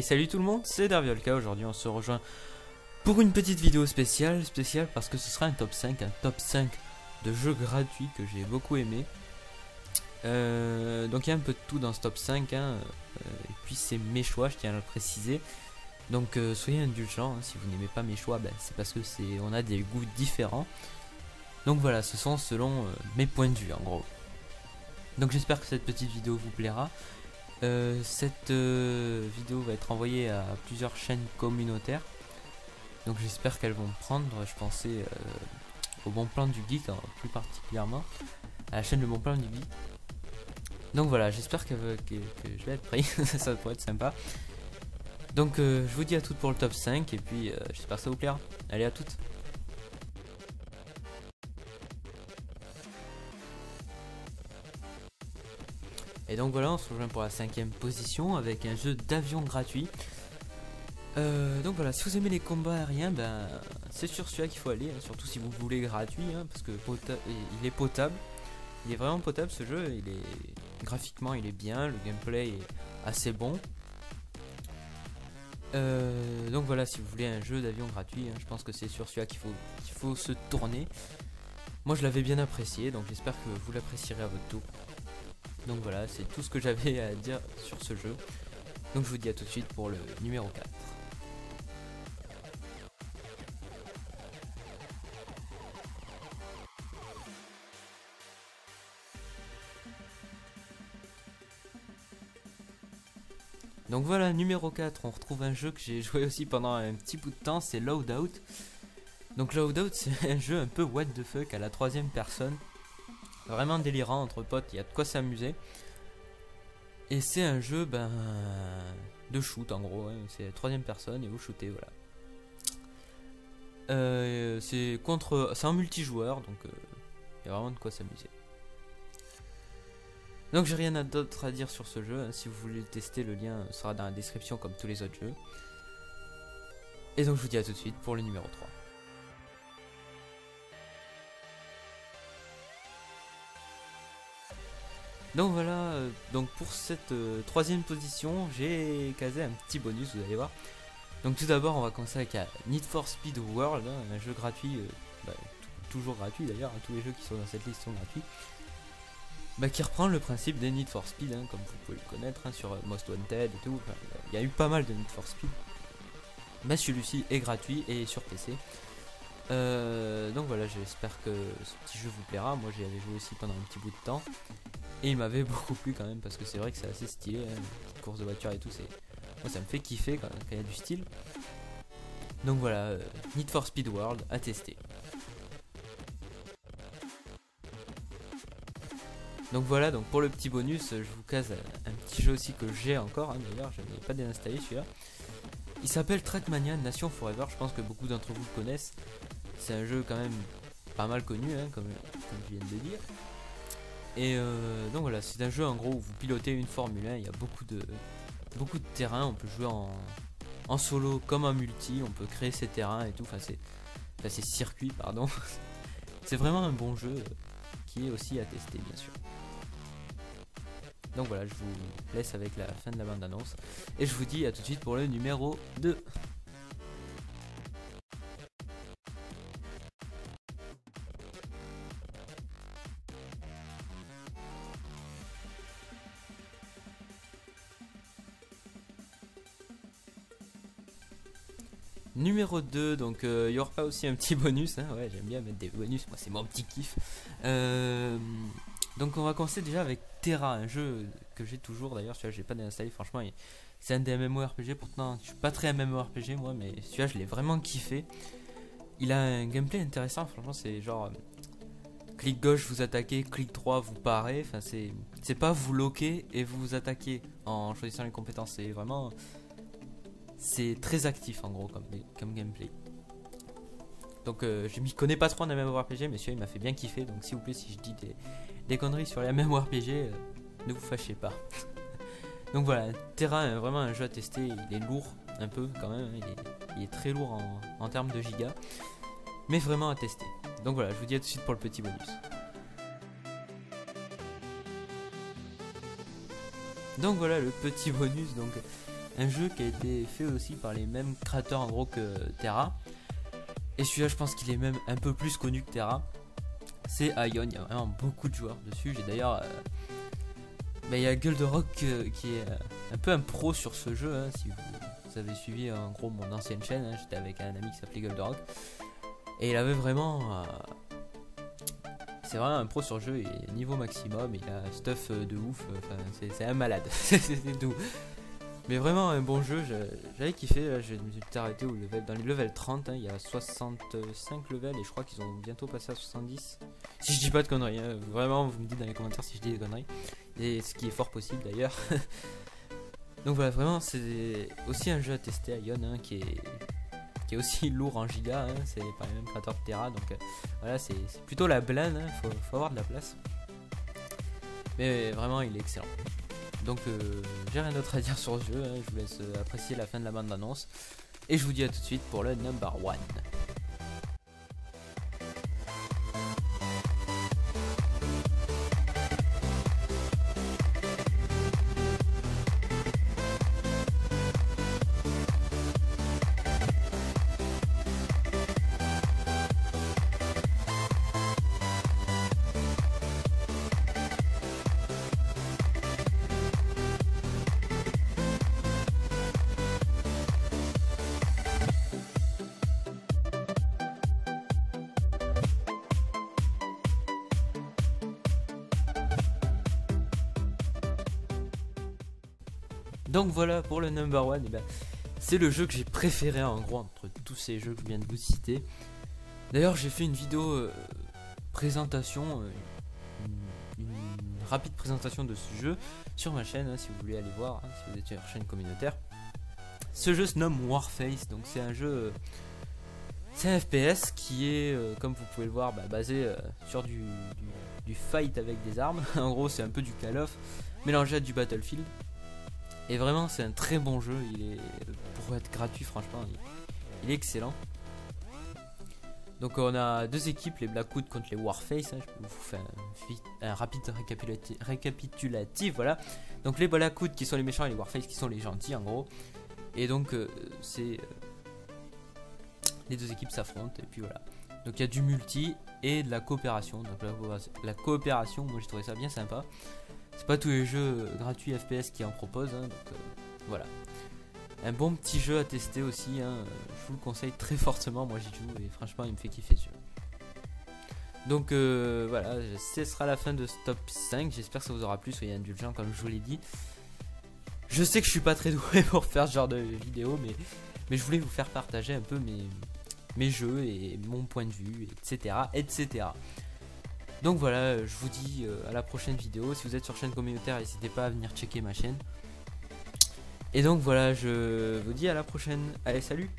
Hey, salut tout le monde, c'est Derviolka. Aujourd'hui on se rejoint pour une petite vidéo spéciale parce que ce sera un top 5 de jeux gratuits que j'ai beaucoup aimé. Donc il y a un peu de tout dans ce top 5 et puis c'est mes choix, je tiens à le préciser. Donc soyez indulgents, si vous n'aimez pas mes choix, c'est parce que on a des goûts différents. Donc voilà, ce sont selon mes points de vue en gros. Donc j'espère que cette petite vidéo vous plaira. Cette vidéo va être envoyée à plusieurs chaînes communautaires. Donc j'espère qu'elles vont prendre. Je pensais au Bon Plan du Geek, plus particulièrement à la chaîne Le Bon Plan du Geek. Donc voilà, j'espère que je vais être pris. Ça pourrait être sympa. Donc je vous dis à toutes pour le top 5 et puis j'espère que ça vous plaira. Allez, à toutes. Et donc voilà, on se rejoint pour la 5ème position avec un jeu d'avion gratuit. Donc voilà, si vous aimez les combats aériens, c'est sur celui-là qu'il faut aller, surtout si vous voulez gratuit, parce que il est potable. Il est vraiment potable ce jeu, graphiquement il est bien, le gameplay est assez bon. Donc voilà, si vous voulez un jeu d'avion gratuit, je pense que c'est sur celui-là qu'il faut se tourner. Moi je l'avais bien apprécié, donc j'espère que vous l'apprécierez à votre tour. Donc voilà, c'est tout ce que j'avais à dire sur ce jeu. Donc je vous dis à tout de suite pour le numéro 4. Donc voilà, numéro 4, on retrouve un jeu que j'ai joué aussi pendant un petit bout de temps, c'est Loadout. Donc Loadout, c'est un jeu un peu what the fuck à la 3ème personne. Vraiment délirant, entre potes, il y a de quoi s'amuser. Et c'est un jeu de shoot en gros, c'est la 3ème personne et vous shootez, voilà. C'est en multijoueur, donc il y a vraiment de quoi s'amuser. Donc j'ai rien d'autre à dire sur ce jeu, si vous voulez le tester, le lien sera dans la description comme tous les autres jeux. Et donc je vous dis à tout de suite pour le numéro 3. Donc voilà, donc pour cette 3ème position, j'ai casé un petit bonus, vous allez voir. Donc tout d'abord, on va commencer avec Need for Speed World, un jeu gratuit, toujours gratuit d'ailleurs, tous les jeux qui sont dans cette liste sont gratuits. Qui reprend le principe des Need for Speed, comme vous pouvez le connaître, sur Most Wanted et tout. Il y a eu pas mal de Need for Speed. Celui-ci est gratuit et sur PC. Donc voilà, j'espère que ce petit jeu vous plaira. Moi j'y avais joué aussi pendant un petit bout de temps. Et il m'avait beaucoup plu quand même parce que c'est vrai que c'est assez stylé, petite course de voiture et tout, moi ça me fait kiffer quand il y a du style. Donc voilà, Need for Speed World à tester. Donc voilà, donc pour le petit bonus, je vous case un petit jeu aussi que j'ai encore, d'ailleurs je n'ai pas désinstallé celui-là. Il s'appelle Trackmania Nation Forever, je pense que beaucoup d'entre vous le connaissent. C'est un jeu quand même pas mal connu, comme je viens de le dire. Et donc voilà, c'est un jeu en gros où vous pilotez une Formule 1, il y a beaucoup de terrains, on peut jouer en solo comme en multi, on peut créer ses terrains et tout, ses circuits pardon. C'est vraiment un bon jeu qui est aussi à tester bien sûr. Donc voilà, je vous laisse avec la fin de la bande annonce et je vous dis à tout de suite pour le numéro 2. Numéro 2, donc il y aura pas aussi un petit bonus, ouais, j'aime bien mettre des bonus, moi c'est mon petit kiff. Donc on va commencer déjà avec Terra, un jeu que j'ai toujours d'ailleurs, celui-là j'ai pas désinstallé, franchement c'est un des MMORPG, pourtant je suis pas très MMORPG moi, mais celui-là je l'ai vraiment kiffé. Il a un gameplay intéressant, franchement c'est genre clic gauche vous attaquez, clic droit vous parez, c'est pas vous loquez et vous attaquez en choisissant les compétences, c'est vraiment... C'est très actif en gros comme gameplay. Donc je m'y connais pas trop en MMORPG, mais celui-là il m'a fait bien kiffer. Donc s'il vous plaît, si je dis des conneries sur les MMORPG, ne vous fâchez pas. Donc voilà, Terra est vraiment un jeu à tester. Il est lourd un peu quand même, il est très lourd en termes de gigas, mais vraiment à tester. Donc voilà, je vous dis à tout de suite pour le petit bonus. Donc voilà le petit bonus, donc un jeu qui a été fait aussi par les mêmes créateurs en gros que Terra. Et celui-là je pense qu'il est même un peu plus connu que Terra. C'est Ion, il y a vraiment beaucoup de joueurs dessus. J'ai d'ailleurs il y a Guldrock qui est un peu un pro sur ce jeu, hein, si vous avez suivi en gros mon ancienne chaîne, hein, j'étais avec un ami qui s'appelait Guldrock. Et il avait vraiment... c'est vraiment un pro sur le jeu, il est niveau maximum, il a stuff de ouf, c'est un malade, c'est tout. Mais vraiment un bon jeu, j'avais kiffé, là, je me suis arrêté dans les levels 30, hein, il y a 65 levels et je crois qu'ils ont bientôt passé à 70. Si je dis pas de conneries, hein, vraiment vous me dites dans les commentaires si je dis des conneries, et ce qui est fort possible d'ailleurs. Donc voilà, vraiment c'est aussi un jeu à tester, Ion, hein, qui est aussi lourd en giga, hein, c'est par les mêmes créateurs de Terra, donc voilà, c'est plutôt la blinde, hein, faut avoir de la place. Mais vraiment il est excellent. Donc j'ai rien d'autre à dire sur le jeu, hein, je vous laisse apprécier la fin de la bande d'annonce. Et je vous dis à tout de suite pour le number 1. Donc voilà pour le number 1, c'est le jeu que j'ai préféré en gros entre tous ces jeux que je viens de vous citer. D'ailleurs j'ai fait une vidéo présentation, une rapide présentation de ce jeu sur ma chaîne, hein, si vous voulez aller voir, hein, si vous êtes sur la chaîne communautaire. Ce jeu se nomme Warface, donc c'est un jeu, c'est un FPS qui est, comme vous pouvez le voir, basé sur du fight avec des armes. En gros c'est un peu du Call of mélangé à du Battlefield. Et vraiment c'est un très bon jeu, pour être gratuit franchement il est excellent. Donc on a deux équipes, les Blackwood contre les Warface, hein. Je vous fais un rapide récapitulatif, voilà. Donc les Blackwood qui sont les méchants et les Warface qui sont les gentils en gros. Et donc les deux équipes s'affrontent et puis voilà. Donc il y a du multi et de la coopération. Donc la coopération, moi j'ai trouvé ça bien sympa. C'est pas tous les jeux gratuits FPS qui en proposent, hein, donc voilà. Un bon petit jeu à tester aussi, hein, je vous le conseille très fortement, moi j'y joue et franchement il me fait kiffer ce jeu. Donc voilà, ce sera la fin de ce top 5, j'espère que ça vous aura plu, soyez indulgents comme je vous l'ai dit. Je sais que je suis pas très doué pour faire ce genre de vidéo, mais je voulais vous faire partager un peu mes jeux et mon point de vue, etc. etc. Donc voilà, je vous dis à la prochaine vidéo. Si vous êtes sur chaîne communautaire, n'hésitez pas à venir checker ma chaîne. Et donc voilà, je vous dis à la prochaine. Allez, salut!